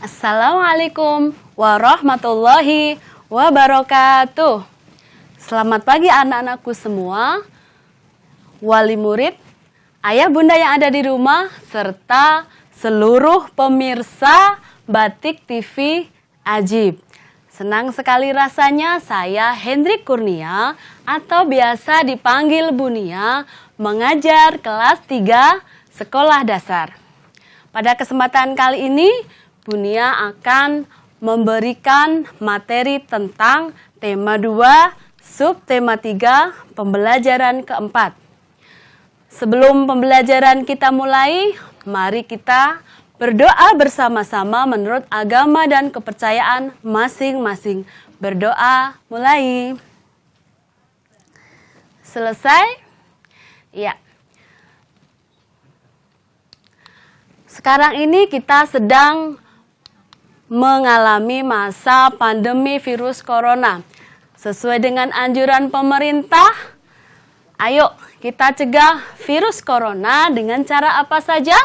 Assalamualaikum warahmatullahi wabarakatuh. Selamat pagi anak-anakku semua, wali murid, ayah bunda yang ada di rumah, serta seluruh pemirsa Batik TV Ajib. Senang sekali rasanya saya Hendrik Kurnia atau biasa dipanggil Bunia mengajar kelas 3 sekolah dasar. Pada kesempatan kali ini Bunia akan memberikan materi tentang tema 2, subtema 3, pembelajaran keempat. Sebelum pembelajaran kita mulai, mari kita berdoa bersama-sama menurut agama dan kepercayaan masing-masing. Berdoa mulai. Selesai? Ya. Sekarang ini kita sedang mengalami masa pandemi virus corona. Sesuai dengan anjuran pemerintah, ayo kita cegah virus corona dengan cara apa saja?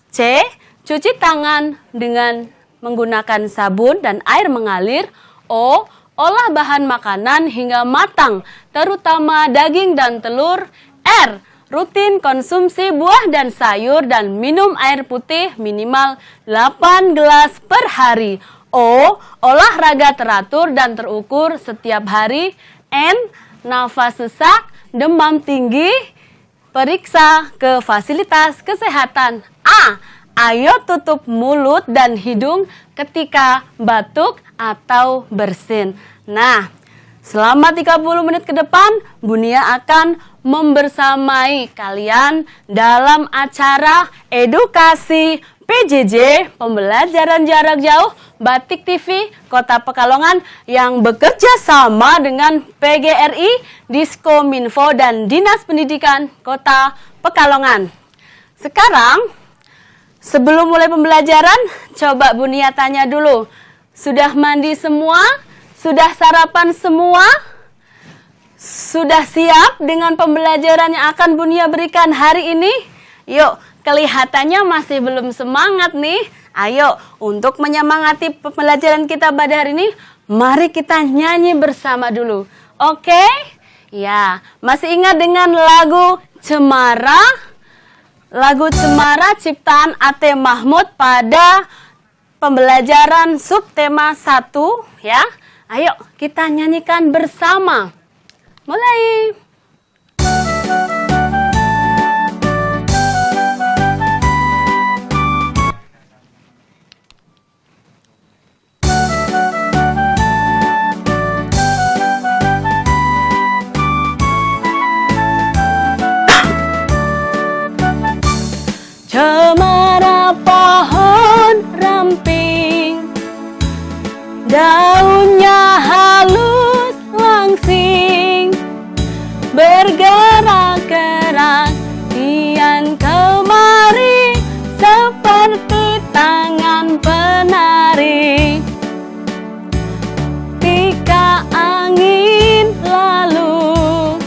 C. Cuci tangan dengan menggunakan sabun dan air mengalir. O. Olah bahan makanan hingga matang, terutama daging dan telur. R. Rutin konsumsi buah dan sayur dan minum air putih minimal 8 gelas per hari. O. Olahraga teratur dan terukur setiap hari. N. Nafas sesak, demam tinggi, periksa ke fasilitas kesehatan. A. Ayo tutup mulut dan hidung ketika batuk atau bersin. Nah, selama 30 menit ke depan, Bunia akan membersamai kalian dalam acara edukasi PJJ, pembelajaran jarak jauh Batik TV Kota Pekalongan yang bekerja sama dengan PGRI, Diskominfo, dan Dinas Pendidikan Kota Pekalongan. Sekarang, sebelum mulai pembelajaran, coba Bunia tanya dulu. Sudah mandi semua? Sudah sarapan semua? Sudah siap dengan pembelajaran yang akan Bunia berikan hari ini? Yuk, kelihatannya masih belum semangat nih. Ayo, untuk menyemangati pembelajaran kita pada hari ini, mari kita nyanyi bersama dulu. Oke? Ya, masih ingat dengan lagu Cemara? Lagu Cemara ciptaan A.T. Mahmud pada pembelajaran subtema 1, ya. Ayo, kita nyanyikan bersama. Mulai. Cemara pohon ramping, daunnya halus langsing, bergerak-gerak kian kemari seperti tangan penari. Ketika angin lalu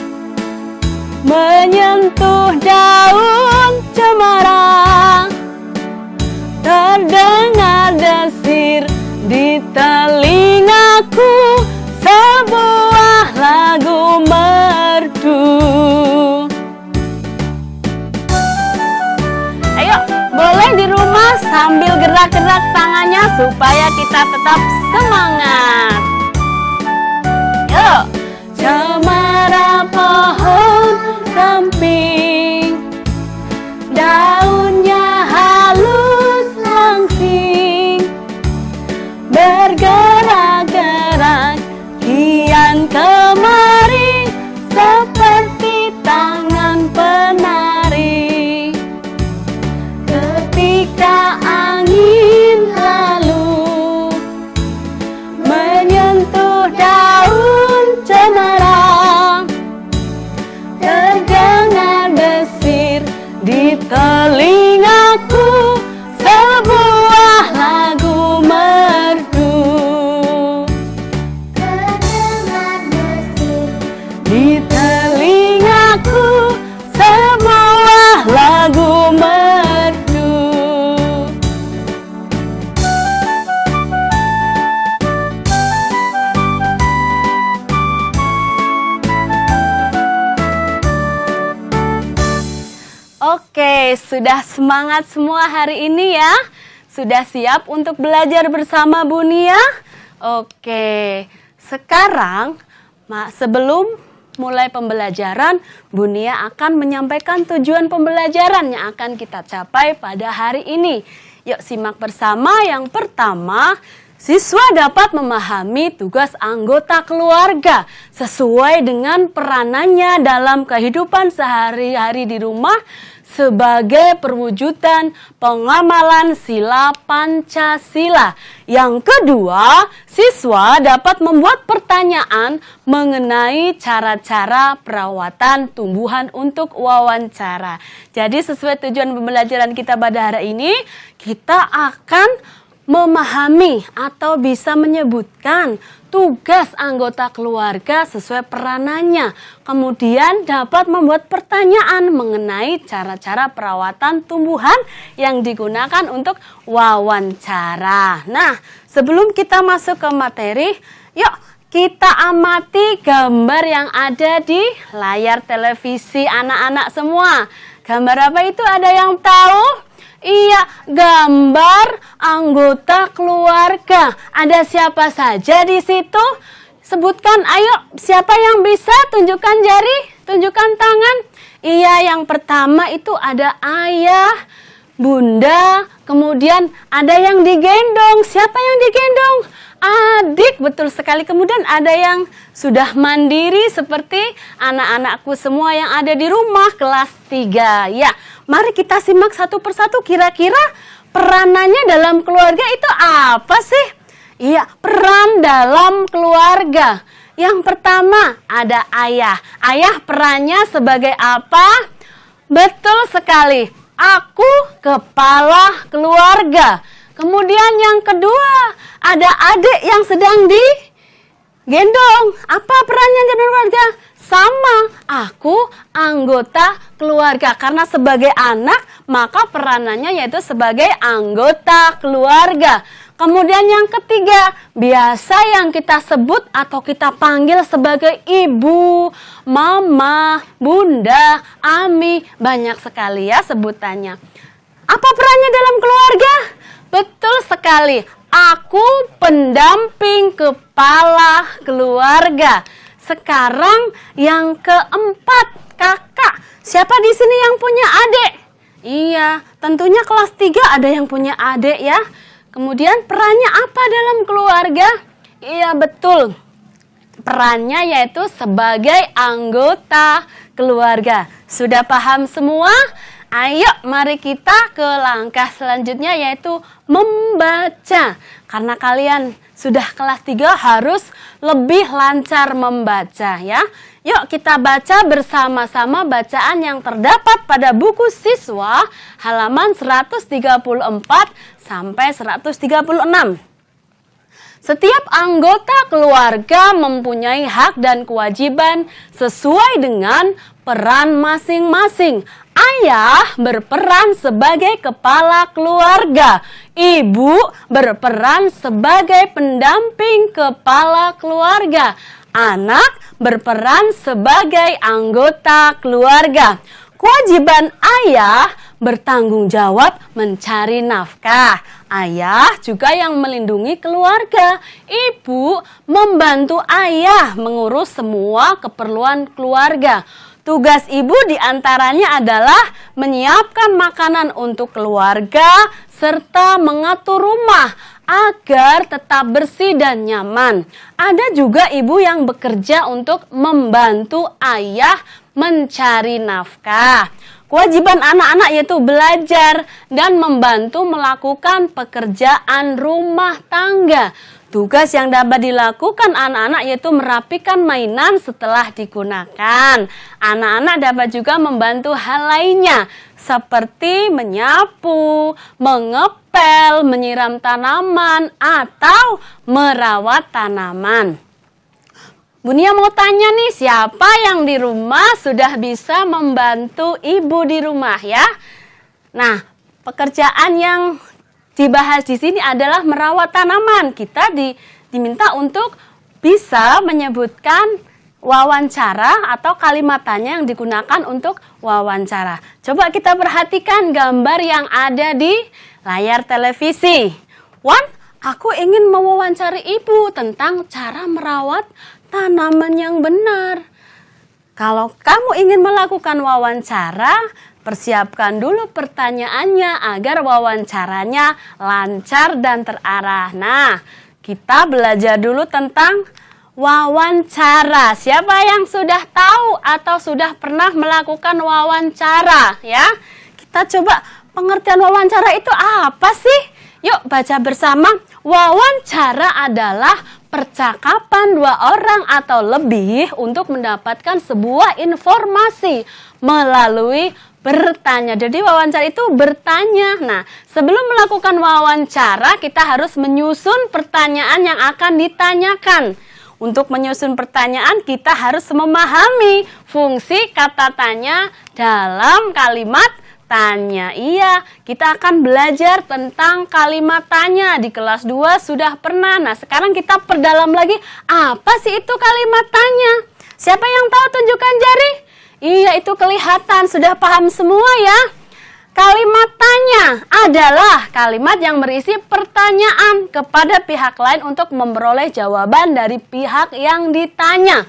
menyentuh daun cemara, terdengar desir di telingaku sebuah lagu merdu. Ayo, boleh di rumah sambil gerak-gerak tangannya supaya kita tetap semangat. Yuk. Cemara pohon ramping, daunnya halus langsing, bergerak-gerak kian kemari seperti tangan penari. Ketika angin lalu menyentuh daun cemara, terdengar Oke, sudah semangat semua hari ini ya? Sudah siap untuk belajar bersama Bu Nia? Oke, sekarang sebelum mulai pembelajaran, Bu Nia akan menyampaikan tujuan pembelajaran yang akan kita capai pada hari ini. Yuk simak bersama. Yang pertama, siswa dapat memahami tugas anggota keluarga sesuai dengan peranannya dalam kehidupan sehari-hari di rumah sebagai perwujudan pengamalan sila Pancasila. Yang kedua, siswa dapat membuat pertanyaan mengenai cara-cara perawatan tumbuhan untuk wawancara. Jadi sesuai tujuan pembelajaran kita pada hari ini, kita akan memahami atau bisa menyebutkan tugas anggota keluarga sesuai peranannya. Kemudian dapat membuat pertanyaan mengenai cara-cara perawatan tumbuhan yang digunakan untuk wawancara. Nah, sebelum kita masuk ke materi, yuk kita amati gambar yang ada di layar televisi anak-anak semua. Gambar apa itu, ada yang tahu? Iya, gambar anggota keluarga. Ada siapa saja di situ? Sebutkan, ayo, siapa yang bisa? Tunjukkan jari, tunjukkan tangan. Iya, yang pertama itu ada ayah, bunda, kemudian ada yang digendong. Siapa yang digendong? Adik, betul sekali. Kemudian ada yang sudah mandiri seperti anak-anakku semua yang ada di rumah kelas 3. Ya, mari kita simak satu persatu, kira-kira peranannya dalam keluarga itu apa sih? Iya, peran dalam keluarga. Yang pertama ada ayah. Ayah perannya sebagai apa? Betul sekali, aku kepala keluarga. Kemudian yang kedua, ada adik yang sedang digendong. Apa perannya dalam keluarga? Sama, aku anggota keluarga. Karena sebagai anak, maka peranannya yaitu sebagai anggota keluarga. Kemudian yang ketiga, biasa yang kita sebut atau kita panggil sebagai ibu, mama, bunda, ami. Banyak sekali ya sebutannya. Apa perannya dalam keluarga? Betul sekali, aku pendamping kepala keluarga. Sekarang yang keempat, kakak. Siapa di sini yang punya adik? Iya, tentunya kelas 3 ada yang punya adik ya. Kemudian perannya apa dalam keluarga? Iya, betul. Perannya yaitu sebagai anggota keluarga. Sudah paham semua? Ayo mari kita ke langkah selanjutnya yaitu membaca. Karena kalian sudah kelas 3 harus lebih lancar membaca ya. Yuk kita baca bersama-sama bacaan yang terdapat pada buku siswa halaman 134 sampai 136. Setiap anggota keluarga mempunyai hak dan kewajiban sesuai dengan peran masing-masing. Ayah berperan sebagai kepala keluarga. Ibu berperan sebagai pendamping kepala keluarga. Anak berperan sebagai anggota keluarga. Kewajiban ayah bertanggung jawab mencari nafkah. Ayah juga yang melindungi keluarga. Ibu membantu ayah mengurus semua keperluan keluarga. Tugas ibu diantaranya adalah menyiapkan makanan untuk keluarga serta mengatur rumah agar tetap bersih dan nyaman. Ada juga ibu yang bekerja untuk membantu ayah mencari nafkah. Kewajiban anak-anak yaitu belajar dan membantu melakukan pekerjaan rumah tangga. Tugas yang dapat dilakukan anak-anak yaitu merapikan mainan setelah digunakan. Anak-anak dapat juga membantu hal lainnya seperti menyapu, mengepel, menyiram tanaman, atau merawat tanaman. Bu Nia mau tanya nih, siapa yang di rumah sudah bisa membantu ibu di rumah ya? Nah, pekerjaan yang dibahas di sini adalah merawat tanaman. Kita diminta untuk bisa menyebutkan wawancara atau kalimat tanya yang digunakan untuk wawancara. Coba kita perhatikan gambar yang ada di layar televisi. Wan, aku ingin mewawancari ibu tentang cara merawat tanaman yang benar. Kalau kamu ingin melakukan wawancara, persiapkan dulu pertanyaannya agar wawancaranya lancar dan terarah. Nah, kita belajar dulu tentang wawancara. Siapa yang sudah tahu atau sudah pernah melakukan wawancara? Ya, kita coba pengertian wawancara itu apa sih? Yuk baca bersama. Wawancara adalah percakapan dua orang atau lebih untuk mendapatkan sebuah informasi melalui bertanya. Jadi wawancara itu bertanya. Nah, sebelum melakukan wawancara kita harus menyusun pertanyaan yang akan ditanyakan. Untuk menyusun pertanyaan kita harus memahami fungsi kata tanya dalam kalimat tanya. Iya, kita akan belajar tentang kalimat tanya di kelas 2 sudah pernah. Nah, sekarang kita perdalam lagi, apa sih itu kalimat tanya? Siapa yang tahu, tunjukkan jari? Iya, itu kelihatan, sudah paham semua ya. Kalimat tanya adalah kalimat yang berisi pertanyaan kepada pihak lain untuk memperoleh jawaban dari pihak yang ditanya.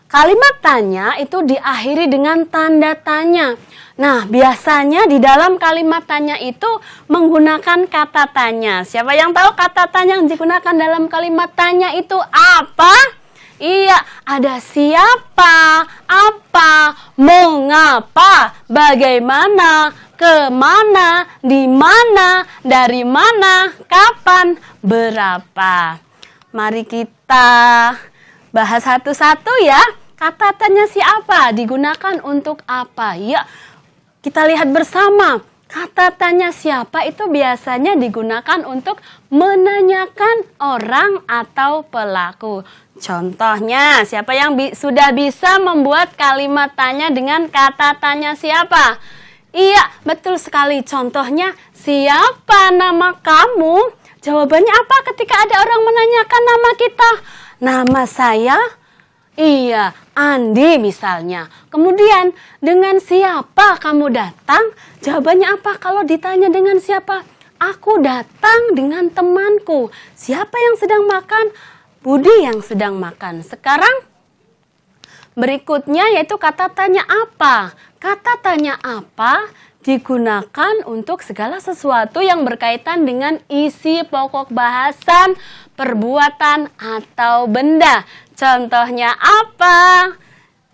Kalimat tanya itu diakhiri dengan tanda tanya. Nah, biasanya di dalam kalimat tanya itu menggunakan kata tanya. Siapa yang tahu kata tanya yang digunakan dalam kalimat tanya itu apa? Iya, ada siapa, apa, mengapa, bagaimana, kemana, di mana, dari mana, kapan, berapa. Mari kita bahas satu-satu ya. Kata tanya siapa digunakan untuk apa? Ya, kita lihat bersama. Kata tanya siapa itu biasanya digunakan untuk menanyakan orang atau pelaku. Contohnya, siapa yang sudah bisa membuat kalimat tanya dengan kata tanya siapa? Iya, betul sekali. Contohnya, siapa nama kamu? Jawabannya apa ketika ada orang menanyakan nama kita? Nama saya? Iya, Andi misalnya. Kemudian, dengan siapa kamu datang? Jawabannya apa kalau ditanya dengan siapa? Aku datang dengan temanku. Siapa yang sedang makan? Budi yang sedang makan. Sekarang berikutnya yaitu kata tanya apa. Kata tanya apa digunakan untuk segala sesuatu yang berkaitan dengan isi pokok bahasan, perbuatan, atau benda. Contohnya apa?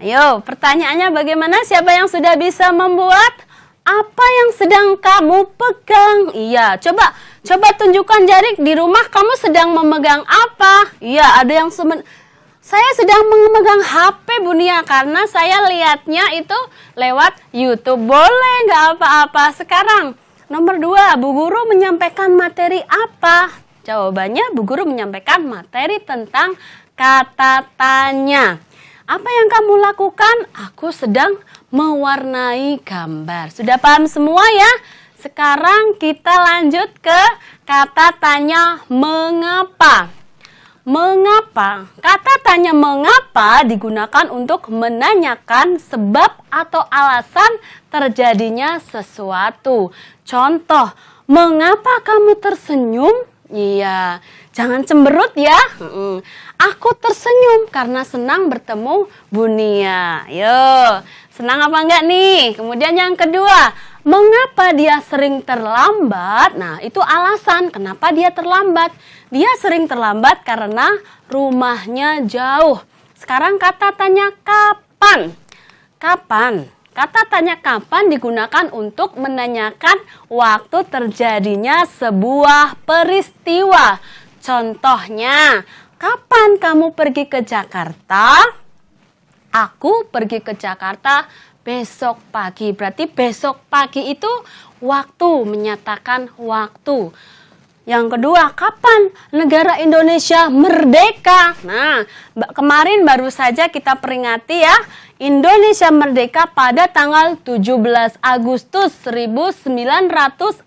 Ayo, pertanyaannya bagaimana? Siapa yang sudah bisa membuat? Apa yang sedang kamu pegang? Iya, coba tunjukkan jari di rumah kamu sedang memegang apa? Iya, ada yang saya sedang memegang HP Bu Nia karena saya lihatnya itu lewat YouTube. Boleh, nggak apa-apa. Sekarang nomor 2, Bu Guru menyampaikan materi apa? Jawabannya Bu Guru menyampaikan materi tentang kata tanya. Apa yang kamu lakukan? Aku sedang mewarnai gambar. Sudah paham semua ya? Sekarang kita lanjut ke kata tanya mengapa. Mengapa? Kata tanya mengapa digunakan untuk menanyakan sebab atau alasan terjadinya sesuatu. Contoh, mengapa kamu tersenyum? Iya, jangan cemberut ya. Aku tersenyum karena senang bertemu Bu Nia. Yo, senang apa enggak nih? Kemudian yang kedua, mengapa dia sering terlambat? Nah, itu alasan kenapa dia terlambat. Dia sering terlambat karena rumahnya jauh. Sekarang kata tanya kapan? Kapan? Kata tanya kapan digunakan untuk menanyakan waktu terjadinya sebuah peristiwa. Contohnya, kapan kamu pergi ke Jakarta? Aku pergi ke Jakarta besok pagi. Berarti besok pagi itu waktu, menyatakan waktu. Yang kedua, kapan negara Indonesia merdeka? Nah, kemarin baru saja kita peringati ya, Indonesia merdeka pada tanggal 17 Agustus 1945.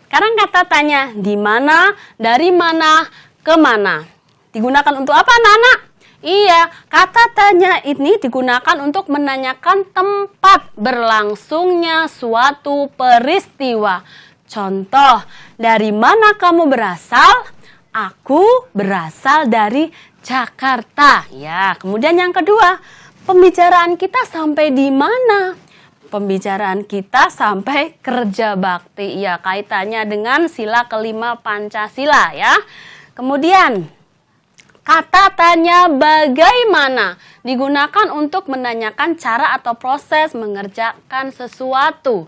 Sekarang kata tanya, di mana, dari mana, ke mana? Digunakan untuk apa anak-anak? Iya, kata tanya ini digunakan untuk menanyakan tempat berlangsungnya suatu peristiwa. Contoh, dari mana kamu berasal? Aku berasal dari Jakarta. Ya, kemudian yang kedua, pembicaraan kita sampai di mana? Pembicaraan kita sampai kerja bakti. Ya, kaitannya dengan sila kelima Pancasila ya. Kemudian kata tanya bagaimana digunakan untuk menanyakan cara atau proses mengerjakan sesuatu.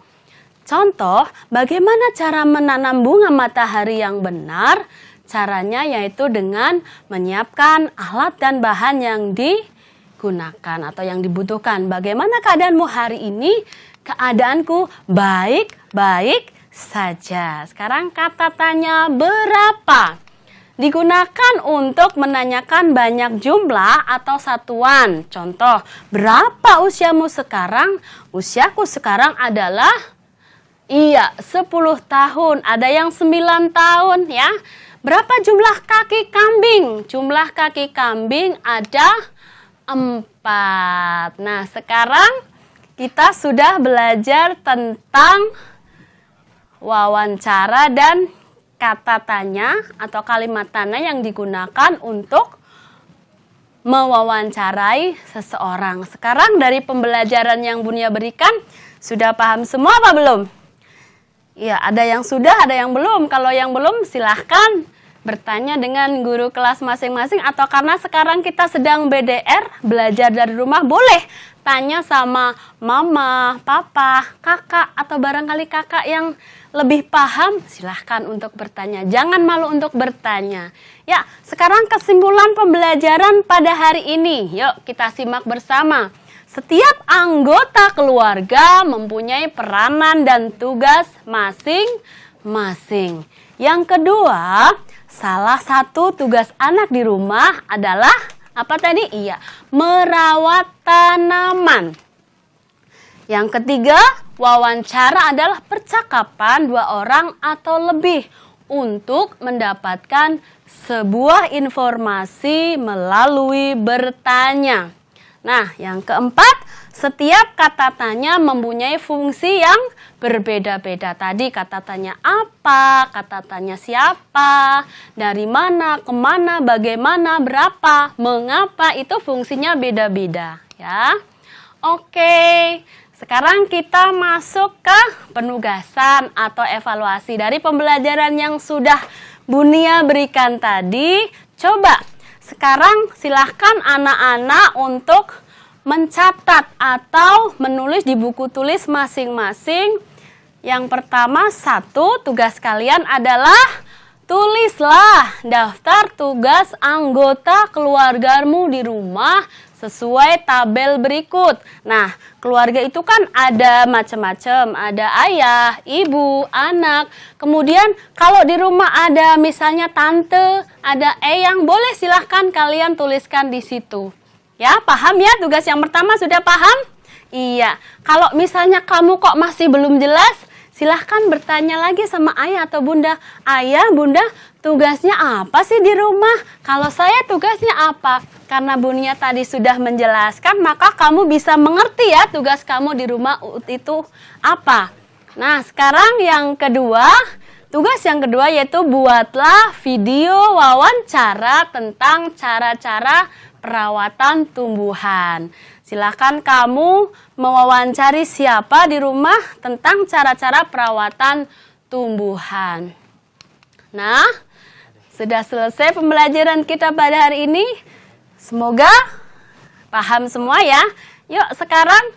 Contoh, bagaimana cara menanam bunga matahari yang benar? Caranya yaitu dengan menyiapkan alat dan bahan yang digunakan atau yang dibutuhkan. Bagaimana keadaanmu hari ini? Keadaanku baik-baik saja. Sekarang kata tanya berapa digunakan untuk menanyakan banyak jumlah atau satuan. Contoh, berapa usiamu sekarang? Usiaku sekarang adalah 10 tahun. Ada yang 9 tahun ya. Berapa jumlah kaki kambing? Jumlah kaki kambing ada 4. Nah, sekarang kita sudah belajar tentang wawancara dan kata tanya atau kalimat tanya yang digunakan untuk mewawancarai seseorang. Sekarang dari pembelajaran yang Bunia berikan, sudah paham semua apa belum? Ya, ada yang sudah, ada yang belum. Kalau yang belum, silahkan bertanya dengan guru kelas masing-masing. Atau karena sekarang kita sedang BDR, belajar dari rumah, boleh tanya sama mama, papa, kakak, atau barangkali kakak yang lebih paham, silahkan untuk bertanya. Jangan malu untuk bertanya. Ya, sekarang kesimpulan pembelajaran pada hari ini. Yuk, kita simak bersama. Setiap anggota keluarga mempunyai peranan dan tugas masing-masing. Yang kedua, salah satu tugas anak di rumah adalah apa tadi? Iya, merawat tanaman. Yang ketiga, wawancara adalah percakapan dua orang atau lebih untuk mendapatkan sebuah informasi melalui bertanya. Nah, yang keempat, setiap kata tanya mempunyai fungsi yang berbeda-beda. Tadi kata tanya apa, kata tanya siapa, dari mana, kemana, bagaimana, berapa, mengapa, itu fungsinya beda-beda ya. Oke, sekarang kita masuk ke penugasan atau evaluasi dari pembelajaran yang sudah Bunia berikan tadi. Coba sekarang silahkan anak-anak untuk mencatat atau menulis di buku tulis masing-masing. Yang pertama, tugas kalian adalah tulislah daftar tugas anggota keluargamu di rumah sesuai tabel berikut. Nah, keluarga itu kan ada macam-macam, ada ayah, ibu, anak. Kemudian kalau di rumah ada misalnya tante, ada eyang, boleh silahkan kalian tuliskan di situ. Ya, paham ya tugas yang pertama, sudah paham? Iya, kalau misalnya kamu kok masih belum jelas, silahkan bertanya lagi sama ayah atau bunda. Ayah, bunda, tugasnya apa sih di rumah? Kalau saya tugasnya apa? Karena Bunia tadi sudah menjelaskan, maka kamu bisa mengerti ya tugas kamu di rumah itu apa. Nah, sekarang yang kedua, tugas yang kedua yaitu buatlah video wawancara tentang cara-cara perawatan tumbuhan. Silakan kamu mewawancari siapa di rumah tentang cara-cara perawatan tumbuhan. Nah, sudah selesai pembelajaran kita pada hari ini. Semoga paham semua ya. Yuk sekarang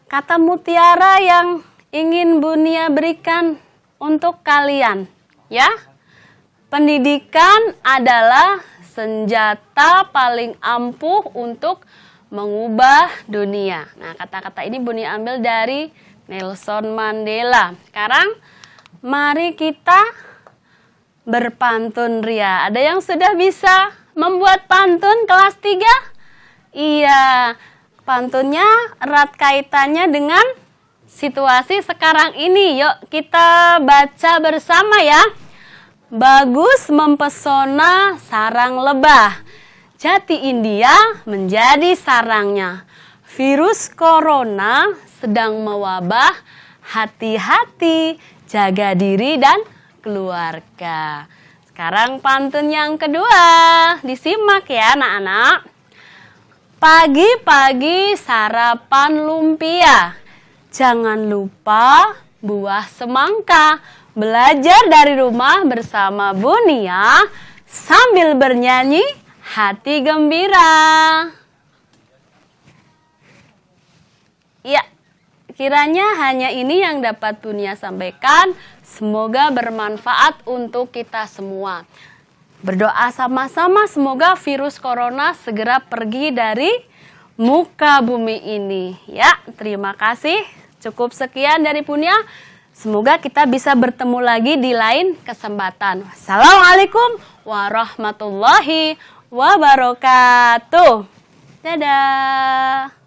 kata mutiara yang ingin Bunia berikan untuk kalian. Ya, pendidikan adalah senjata paling ampuh untuk mengubah dunia. Nah, kata-kata ini Bunia ambil dari Nelson Mandela. Sekarang mari kita berpantun ria. Ada yang sudah bisa membuat pantun kelas 3? Iya, pantunnya erat kaitannya dengan situasi sekarang ini. Yuk kita baca bersama ya. Bagus mempesona sarang lebah. Jati India menjadi sarangnya. Virus corona sedang mewabah, hati-hati, jaga diri dan keluarga. Sekarang pantun yang kedua, disimak ya anak-anak. Pagi-pagi sarapan lumpia, jangan lupa buah semangka. Belajar dari rumah bersama Bunia, sambil bernyanyi hati gembira. Ya, kiranya hanya ini yang dapat Bunia sampaikan. Semoga bermanfaat untuk kita semua. Berdoa sama-sama semoga virus corona segera pergi dari muka bumi ini. Ya, terima kasih. Cukup sekian dari Bunia. Semoga kita bisa bertemu lagi di lain kesempatan. Assalamualaikum warahmatullahi wabarakatuh. Dadah.